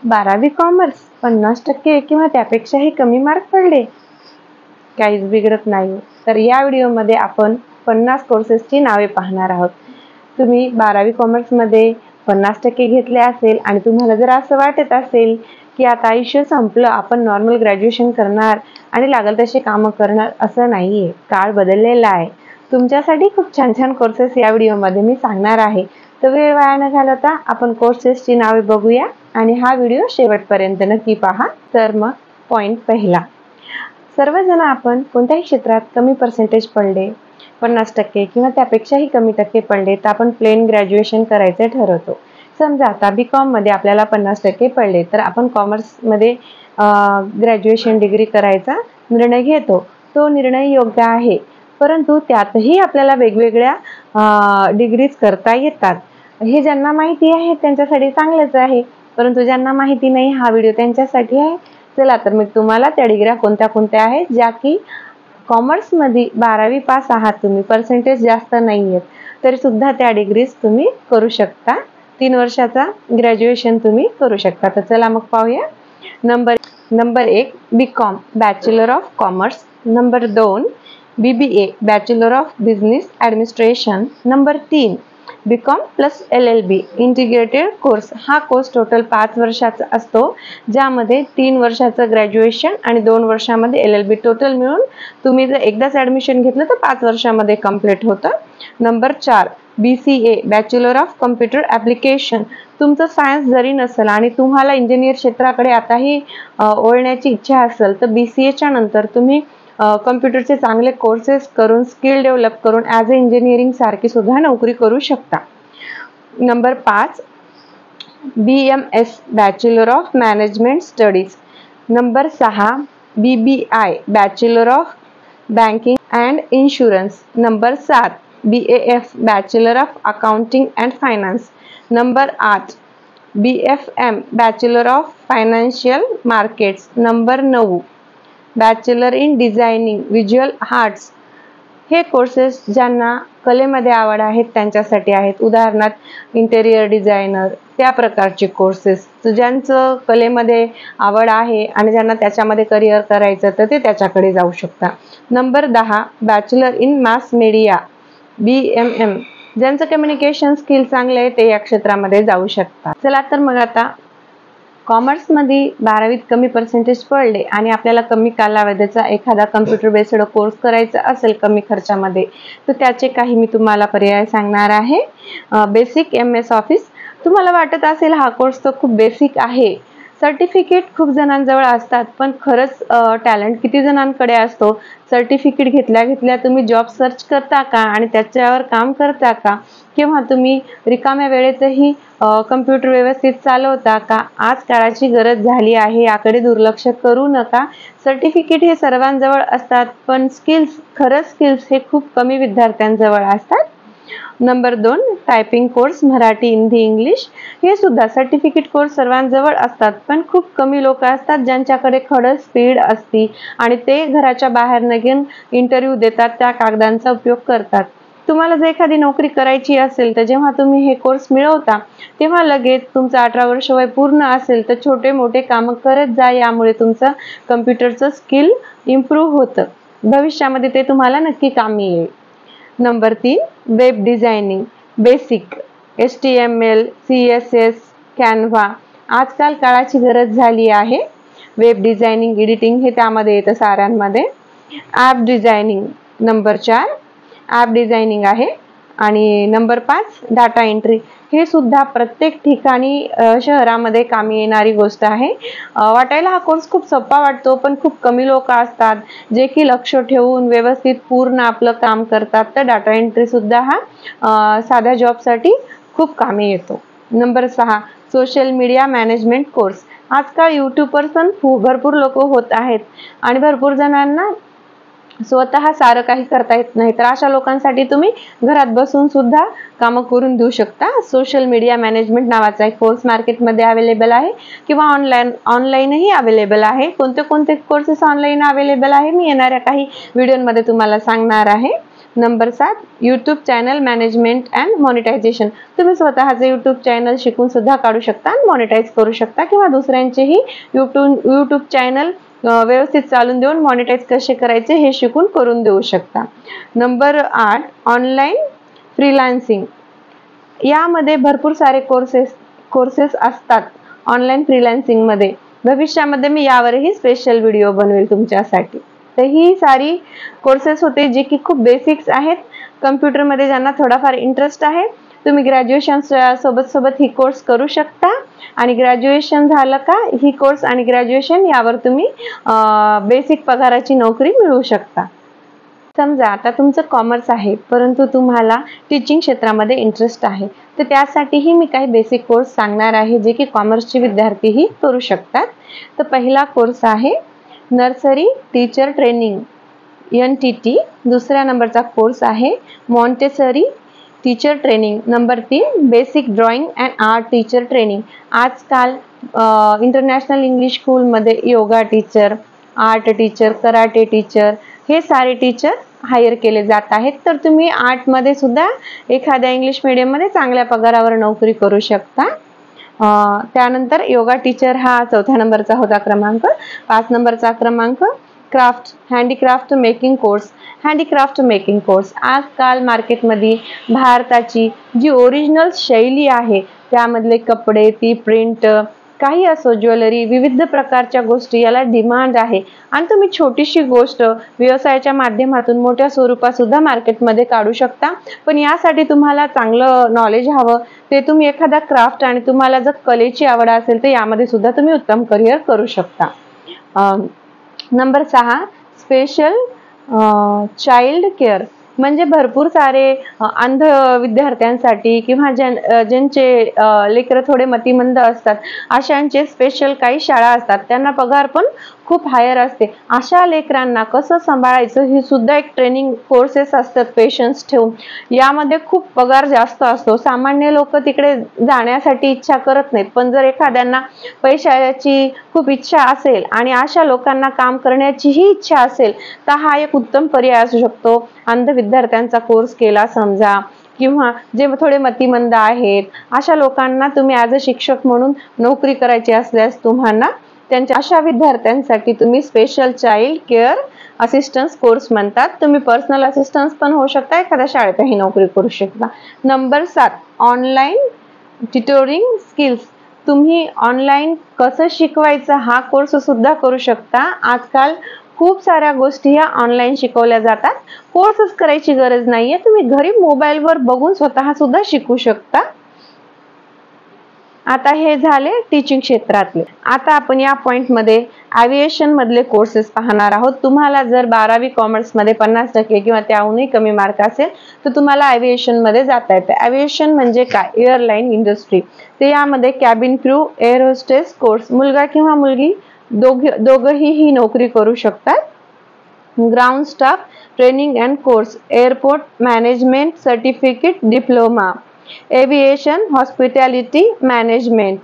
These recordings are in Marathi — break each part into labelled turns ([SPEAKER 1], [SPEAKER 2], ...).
[SPEAKER 1] 12वी कॉमर्स 50% किंवा त्यापेक्षाही कमी मार्क पडले, काहीच बिघडत नाही. तर या व्हिडिओमध्ये आपण 50 कोर्सेसची नावे पाहणार आहोत. तुम्ही 12वी कॉमर्समध्ये 50% घेतले असेल आणि तुम्हाला जर असं वाटत असेल की आता आयुष्य संपलं, आपण नॉर्मल ग्रॅज्युएशन करणार आणि लागल तसे कामं करणार, असं नाहीये. काळ बदललेला आहे. तुमच्यासाठी खूप छान छान कोर्सेस या व्हिडिओमध्ये मी सांगणार आहे. तर वेळ वाया न घालवता आपण कोर्सेसची नावे बघूया आणि हा व्हिडिओ शेवटपर्यंत नक्की पहा. तर मग पॉइंट पहिला, सर्वजण आपण कोणत्याही क्षेत्रात कमी पर्सेंटेज पडले, 50% किंवा त्यापेक्षाही कमी टक्के पडले तर आपण प्लेन ग्रॅज्युएशन करायचे ठरवतो. समजा आता BCom मध्ये आपल्याला 50% पडले तर आपण कॉमर्समध्ये ग्रॅज्युएशन डिग्री करायचा निर्णय घेतो. तो निर्णय योग्य आहे, परंतु त्यातही आपल्याला वेगवेगळ्या डिग्रीज करता येतात. हे ज्यांना माहिती आहे त्यांच्यासाठी चांगलंच आहे, परंतु ज्यांना माहिती नाही हा व्हिडिओ त्यांच्यासाठी आहे. चला तर मी तुम्हाला त्या डिग्र्या कोणत्या कोणत्या आहेत ज्या की कॉमर्समध्ये 12वी पास आहात तुम्ही, पर्सेंटेज जास्त नाही आहेत तरी सुद्धा त्या डिग्रीज तुम्ही करू शकता. 3 वर्षाचा ग्रॅज्युएशन तुम्ही करू शकता. तर चला मग पाहूया. Number 1 BCom bachelor of commerce. Number 2 BBA bachelor of business administration. Number 3 BCom plus LLB integrated course. हा कोर्स टोटल 5 वर्षाचा असतो, ज्यामध्ये 3 वर्षाचं ग्रॅज्युएशन आणि 2 वर्षामध्ये LLB टोटल मिळून तुम्ही जर एकदाच ॲडमिशन घेतलं तर 5 वर्षामध्ये कंप्लीट होतं. Number 4 BCA bachelor of computer application. तुमचं सायन्स जरी नसेल आणि तुम्हाला इंजिनियर क्षेत्राकडे आताही वळण्याची इच्छा असेल तर BCAच्या नंतर तुम्ही कम्प्युटरचे चांगले कोर्सेस करून स्किल डेव्हलप करून ॲज अ इंजिनिअरिंग सारखी सुद्धा नोकरी करू शकता. Number 5 BMS bachelor of management studies. Number 6 BBI bachelor of banking and insurance. Number 7 BAF bachelor of accounting and finance. Number 8 BFM bachelor of financial markets. Number 9 bachelor in designing visual arts. हे कोर्सेस ज्यांना कलेमध्ये आवड आहे त्यांच्यासाठी आहेत. उदाहरणार्थ इंटेरियर डिझायनर, त्या प्रकारचे कोर्सेस. तर ज्यांचं कलेमध्ये आवड आहे आणि ज्यांना त्याच्यामध्ये करिअर करायचं तर ते त्याच्याकडे जाऊ शकता. Number 10 bachelor in mass media BMM. ज्यांचं कम्युनिकेशन स्किल चांगलं आहे ते या क्षेत्रामध्ये जाऊ शकतात. चला तर मग आता कॉमर्समध्ये 12वीत कमी पर्सेंटेज पडले आणि आपल्याला कमी कालावधीचा एखादा कम्प्युटर बेस्ड कोर्स करायचा असेल कमी खर्चामध्ये, तर त्याचे काही मी तुम्हाला पर्याय सांगणार आहे. Basic MS office. तुम्हाला वाटत असेल हा कोर्स तर खूप बेसिक आहे, सर्टिफिकेट खूप जणांजवळ असतात, पण खरंच टॅलेंट किती जणांकडे असतो? सर्टिफिकेट घेतल्या तुम्ही जॉब सर्च करता का आणि त्याच्यावर काम करता का? किंवा तुम्ही रिकाम्या वेळेतही कम्प्युटर व्यवस्थित चालवता का? आज काळाची गरज झाली आहे, याकडे दुर्लक्ष करू नका. सर्टिफिकेट हे सर्वांजवळ असतात, पण खरंच स्किल्स हे खूप कमी विद्यार्थ्यांजवळ असतात. Number 2 typing course Marathi, Hindi, English. हे सुद्धा सर्टिफिकेट कोर्स सर्वांजवळ असतात, पण खूप कमी लोक असतात ज्यांच्याकडे खरंच स्पीड असते आणि ते घराच्या बाहेर निघून इंटरव्ह्यू देतात, त्या कागदांचा उपयोग करतात. तुम्हाला जर एखादी नोकरी करायची असेल तर जेव्हा तुम्ही हे कोर्स मिळवता तेव्हा लगेच तुमचं 18 वर्ष वय पूर्ण असेल तर छोटे मोठे कामं करत जा. यामुळे तुमचं कम्प्युटरचं स्किल इम्प्रूव्ह होतं. भविष्यामध्ये ते तुम्हाला नक्की कामी येईल. Number 3 web designing basic HTML, CSS, Canva. आजकाल काळाची गरज झाली आहे. वेब डिझायनिंग, एडिटिंग हे त्यामध्ये येतं साऱ्यांमध्ये. App designing number 4 app designing आहे. आणि नंबर 5 डाटा एंट्री. हे सुद्धा प्रत्येक ठिकाणी शहरामध्ये कामी येणारी गोष्ट आहे. वाटायला हा कोर्स खूप सोपा वाटतो, पण खूप कमी लोक असतात जे की लक्ष ठेवून व्यवस्थित पूर्ण आपलं काम करतात. तर डाटा एंट्री सुद्धा हा साध्या जॉबसाठी खूप कामी येतो. Number 6 social media management course. आजकाल यूट्यूबर पण भरपूर लोक होत आहेत आणि भरपूर जणांना स्वतः सारं काही करता येत नाही, तर अशा लोकांसाठी तुम्ही घरात बसून सुद्धा कामं करून देऊ शकता. सोशल मीडिया मॅनेजमेंट नावाचा एक कोर्स मार्केटमध्ये अवेलेबल आहे किंवा ऑनलाईनही अवेलेबल आहे. कोणते कोणते कोर्सेस ऑनलाईन अवेलेबल आहे मी येणाऱ्या काही व्हिडिओमध्ये तुम्हाला सांगणार आहे. Number 7 YouTube channel management and monetisation. तुम्ही स्वतःचे यूट्यूब चॅनल शिकून सुद्धा काढू शकता आणि मॉनिटाईज करू शकता, किंवा दुसऱ्यांचेही यूट्यूब चॅनल व्यवस्थित चालून देऊन मॉनिटाईज कसे करायचे हे शिकून करून देऊ शकता. Number 8 online freelancing. यामध्ये भरपूर सारे कोर्सेस असतात ऑनलाईन फ्रीलान्सिंग मध्ये. भविष्यामध्ये मी यावरही स्पेशल व्हिडिओ बनवेल तुमच्यासाठी. तर ही सारी कोर्सेस होते जे की खूप बेसिक्स आहेत. कम्प्युटरमध्ये ज्यांना थोडाफार इंटरेस्ट आहे तुम्ही ग्रॅज्युएशन सोबत ही कोर्स करू शकता, आणि ग्रॅज्युएशन झालं का ही कोर्स आणि ग्रॅज्युएशन यावर तुम्ही बेसिक पगाराची नोकरी मिळवू शकता. समजा आता तुमचं कॉमर्स आहे परंतु तुम्हाला टीचिंग क्षेत्रामध्ये इंटरेस्ट आहे, तर त्यासाठीही मी काही बेसिक कोर्स सांगणार आहे जे की कॉमर्सचे विद्यार्थीही करू शकतात. तर पहिला कोर्स आहे नर्सरी टीचर ट्रेनिंग NTT. दुसऱ्या नंबरचा कोर्स आहे Montessori teacher training. Number 3 basic drawing and art teacher training. आजकाल इंटरनॅशनल इंग्लिश स्कूलमध्ये yoga teacher, art teacher, karate teacher हे सारे टीचर हायर केले जात आहेत. तर तुम्ही आर्टमध्ये सुद्धा एखाद्या इंग्लिश मीडियममध्ये चांगल्या पगारावर नोकरी करू शकता. त्यानंतर योगा टीचर हा 4थ्या नंबरचा होता क्रमांक. 5 नंबरचा क्रमांक craft handicraft making course. Handicraft making course आजकाल मार्केटमध्ये भारताची जी ओरिजिनल शैली आहे त्यामधले कपडे, ती प्रिंट, काही असो ज्वेलरी, विविध प्रकारच्या गोष्टी याला डिमांड आहे. आणि तुम्ही छोटीशी गोष्ट व्यवसायाच्या माध्यमातून मोठ्या स्वरूपात सुद्धा मार्केटमध्ये काढू शकता. पण यासाठी तुम्हाला चांगलं नॉलेज हवं. ते तुम्ही एखादा क्राफ्ट आणि तुम्हाला जर कलेची आवड असेल तर यामध्ये सुद्धा तुम्ही उत्तम करिअर करू शकता. Number 6 special child care. म्हणजे भरपूर सारे अंध विद्यार्थ्यांसाठी किंवा ज्यांचे लेकरं थोडे मतिमंद असतात अशांचे स्पेशल काही शाळा असतात, त्यांना पगार पण खूप हायर असते. अशा लेकरांना कसं सांभाळायचं ही सुद्धा एक ट्रेनिंग कोर्सेस असतात पेशन्स ठेवून. यामध्ये खूप पगार जास्त असतो. सामान्य लोक तिकडे जाण्यासाठी इच्छा करत नाहीत, पण जर एखाद्यांना पैशाची खूप इच्छा असेल आणि अशा लोकांना काम करण्याचीही इच्छा असेल तर हा एक उत्तम पर्याय असू शकतो. अंध विद्यार्थ्यांचा कोर्स केला समजा, किंवा जे थोडे मतिमंद आहेत अशा लोकांना तुम्ही ॲज अ शिक्षक म्हणून नोकरी करायची असल्यास तुम्हाला त्यांच्या अशा विद्यार्थ्यांसाठी तुम्ही special child care assistance course म्हणतात. तुम्ही पर्सनल असिस्टन्स पण होऊ शकता, एखाद्या शाळेतही नोकरी करू शकता. Number 7 online tutoring skills. तुम्ही ऑनलाईन कसं शिकवायचं हा कोर्स सुद्धा करू शकता. आजकाल खूप साऱ्या गोष्टी ह्या ऑनलाईन शिकवल्या जातात. कोर्सच करायची गरज नाहीये, तुम्ही घरी मोबाईलवर बघून स्वतः सुद्धा शिकू शकता. आता हे झाले टीचिंग क्षेत्रातले. आता आपण या पॉइंट मध्ये एव्हिएशन मधले कोर्सेस पाहणार आहोत. तुम्हाला जर 12वी कॉमर्स मध्ये 50% किंवा त्याहूनही कमी मार्क असेल तर तुम्हाला एव्हिएशन मध्ये जाता येते. एव्हिएशन म्हणजे काय? Airline industry. तर यामध्ये cabin crew, air hostess course, मुलगा किंवा मुलगी दोघंही ही नोकरी करू शकतात. Ground staff training and course, airport management certificate diploma, aviation hospitality management,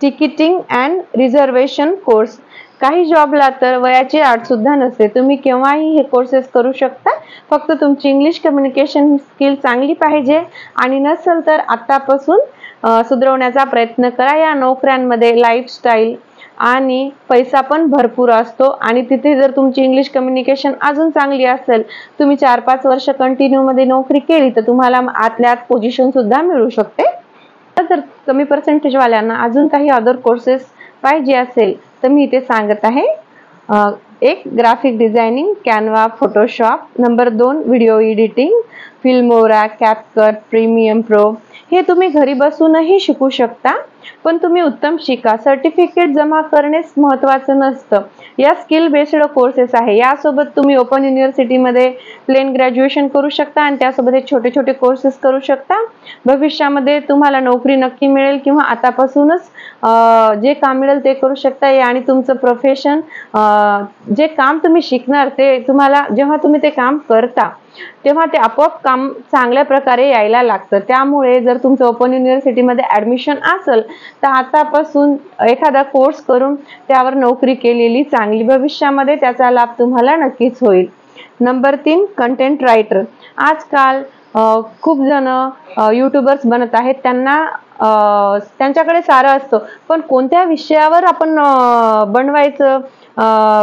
[SPEAKER 1] ticketing and reservation course. काही जॉबला तर वयाची अट सुद्धा नसते, तुम्ही केव्हाही हे कोर्सेस करू शकता. फक्त तुमची इंग्लिश कम्युनिकेशन स्किल चांगली पाहिजे, आणि नसेल तर आतापासून सुधारवण्याचा प्रयत्न करा. या नोकऱ्यांमध्ये लाईफस्टाईल आणि पैसा पण भरपूर असतो, आणि तिथे जर तुमची इंग्लिश कम्युनिकेशन अजून चांगली असेल, तुम्ही 4-5 वर्ष कंटिन्यू मध्ये नोकरी केली तर तुम्हाला आतल्या आत पोझिशन सुद्धा मिळू शकते. जर कमी पर्सेंटेज वाल्यांना अजून काही अदर कोर्सेस पाहिजे असेल तर मी इथे सांगत आहे. 1 graphic designing, Canva, Photoshop. Number 2 video editing, Filmora, CapCut, premium pro. हे तुम्ही घरी बसूनही शिकू शकता, पण तुम्ही उत्तम शिका. सर्टिफिकेट जमा करणेच महत्त्वाचं नसतं. या स्किल बेस्ड कोर्सेस आहे. यासोबत तुम्ही ओपन युनिव्हर्सिटीमध्ये प्लेन ग्रॅज्युएशन करू शकता आणि त्यासोबत एक छोटे छोटे कोर्सेस करू शकता. भविष्यामध्ये तुम्हाला नोकरी नक्की मिळेल, किंवा आतापासूनच जे काम मिळेल ते करू शकता. आणि तुमचं प्रोफेशन, जे काम तुम्ही शिकणार ते तुम्हाला जेव्हा तुम्ही ते काम करता तेव्हा ते आपोआप काम चांगल्या प्रकारे यायला लागतं. त्यामुळे जर तुमचं ओपन युनिव्हर्सिटीमध्ये ॲडमिशन असेल तर आतापासून एखादा कोर्स करून त्यावर नोकरी केलेली चांगली. भविष्यामध्ये त्याचा लाभ तुम्हाला नक्कीच होईल. Number 3 content writer. आजकाल खूप जण यूट्यूबर्स बनत आहेत. त्यांच्याकडे सारं असतं, पण कोणत्या विषयावर आपण बनवायचं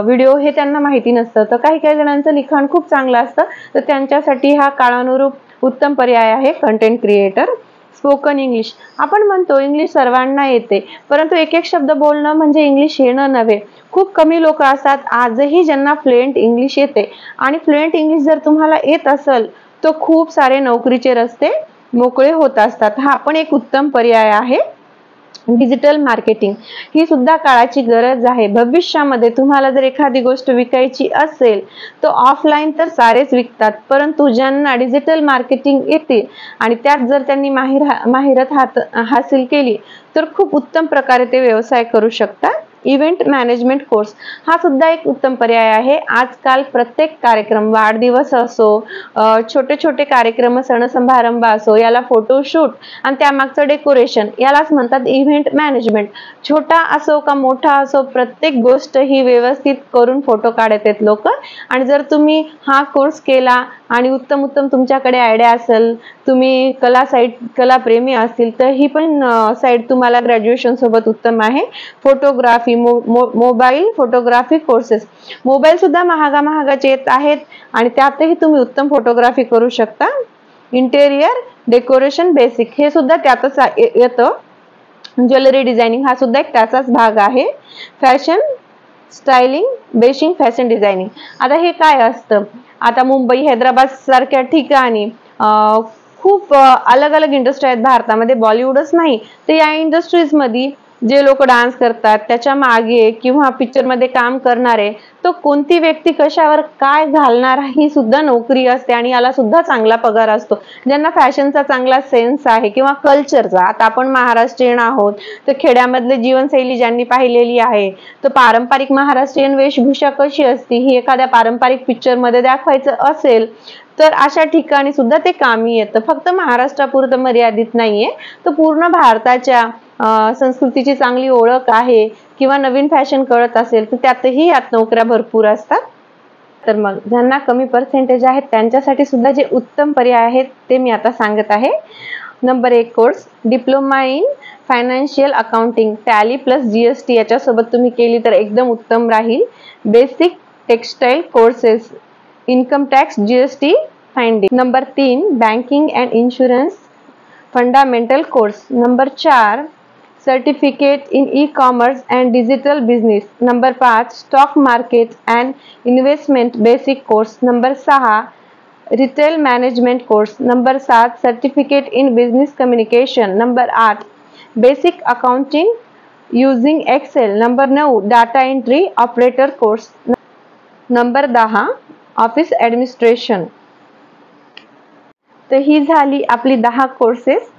[SPEAKER 1] व्हिडिओ हे त्यांना माहिती नसतं. तर काही जणांचं लिखाण खूप चांगलं असतं, तर त्यांच्यासाठी हा काळानुरूप उत्तम पर्याय आहे कंटेंट क्रिएटर. Spoken English. आपण म्हणतो इंग्लिश सर्वांना येते, परंतु एक एक शब्द बोलणं म्हणजे इंग्लिश येणं नव्हे. खूप कमी लोक असतात आजही ज्यांना फ्लुएंट इंग्लिश येते, आणि फ्लुएंट इंग्लिश जर तुम्हाला येत असेल तर खूप सारे नोकरीचे रस्ते मोकळे होत असतात. हा पण एक उत्तम पर्याय आहे. डिजिटल मार्केटिंग ही सुद्धा काळाची गरज आहे. भविष्यामध्ये तुम्हाला जर एखादी गोष्ट विकायची असेल तर ऑफलाईन तर सारेच विकतात, परंतु ज्यांना डिजिटल मार्केटिंग येते आणि त्यात जर त्यांनी माहिरत हासिल केली तर खूप उत्तम प्रकारे ते व्यवसाय करू शकतात. इव्हेंट मॅनेजमेंट कोर्स हा सुद्धा एक उत्तम पर्याय आहे. आजकाल प्रत्येक कार्यक्रम, वाढदिवस असो, छोटे छोटे कार्यक्रम, सण समारंभ असो, याला फोटोशूट आणि त्यामागचं डेकोरेशन यालाच म्हणतात इव्हेंट मॅनेजमेंट. छोटा असो का मोठा असो, प्रत्येक गोष्ट ही व्यवस्थित करून फोटो काढत आहेत लोक. आणि जर तुम्ही हा कोर्स केला आणि उत्तम तुमच्याकडे आयडिया असेल, तुम्ही कलाप्रेमी असतील, तर ही पण साईड तुम्हाला ग्रॅज्युएशन सोबत उत्तम आहे. Photography, mobile photography courses. Mobile सुद्धा महागाचे येत आहेत आणि त्यातही तुम्ही उत्तम फोटोग्राफी करू शकता. इंटेरियर डेकोरेशन बेसिक हे सुद्धा त्यातच येतं. ज्वेलरी डिझायनिंग हा सुद्धा एक त्याचाच भाग आहे. Fashion styling basic fashion designing. आता हे काय असतं, आता मुंबई, हैदराबाद सारख्या ठिकाणी खूप अलग इंडस्ट्री आहेत भारतामध्ये, बॉलिवूडच नाही. तर या इंडस्ट्रीज मध्ये जे लोक डान्स करतात, त्याच्या मागे किंवा पिक्चर मध्ये काम करणारे, तो कोणती व्यक्ती कशावर काय घालणार ही सुद्धा नोकरी असते आणि याला सुद्धा चांगला पगार असतो. ज्यांना फॅशनचा चांगला सेन्स आहे किंवा कल्चरचा, आता आपण महाराष्ट्रीयन आहोत तर खेड्यामधले जीवनशैली ज्यांनी पाहिलेली आहे, तर पारंपरिक महाराष्ट्रीयन वेशभूषा कशी असते ही एखाद्या पारंपरिक पिक्चर मध्ये दाखवायचं असेल तर अशा ठिकाणी सुद्धा ते कामी येतं. फक्त महाराष्ट्रापुरतं मर्यादित नाहीये, तर पूर्ण भारताच्या संस्कृतीची चांगली ओळख आहे किंवा नवीन फॅशन कळत असेल तर त्यातही यात नोकऱ्या भरपूर असतात. तर मग ज्यांना कमी पर्सेंटेज आहेत त्यांच्यासाठी सुद्धा जे उत्तम पर्याय आहेत ते मी आता सांगत आहे. Number 1 course diploma in financial accounting, Tally plus GST याच्यासोबत तुम्ही केली तर एकदम उत्तम राहील. Basic textile courses, income tax, GST finding. Number 3 banking and insurance fundamental course. Number 4 certificate in e-commerce and digital business. Number 5 stock market and investment basic course. Number 6 retail management course. Number 7 certificate in business communication. Number 8 basic accounting using Excel. Number 9 data entry operator course. Number 10 office administration. तर ही झाली आपली 10 कोर्सेस.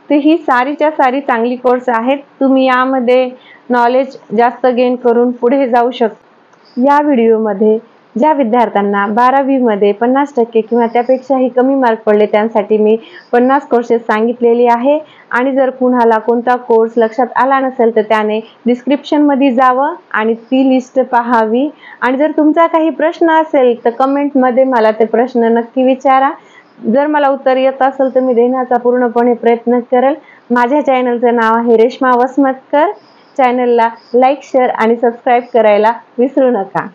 [SPEAKER 1] तर ही सारीच्या सारी चांगली कोर्स आहेत. तुम्ही यामध्ये नॉलेज जास्त गेन करून पुढे जाऊ शकता. या व्हिडिओमध्ये ज्या विद्यार्थ्यांना 12वी मध्ये 50% किंवा त्यापेक्षाही कमी मार्क पडले त्यांसाठी मी 50 कोर्सेस सांगितलेले आहे. आणि जर कुणाला कोणता कोर्स लक्षात आला नसेल तर त्याने डिस्क्रिप्शन मध्ये जावं आणि ती लिस्ट पाहावी. आणि जर तुमचा काही प्रश्न असेल तर कमेंट मध्ये मला ते प्रश्न नक्की विचारा. जर मला उत्तर येत असेल तर मी देण्याचा पूर्णपणे प्रयत्न करेल. माझ्या चॅनलचं नाव आहे रेश्मा वसमतकर. चॅनलला लाईक, शेअर आणि सबस्क्राईब करायला विसरू नका.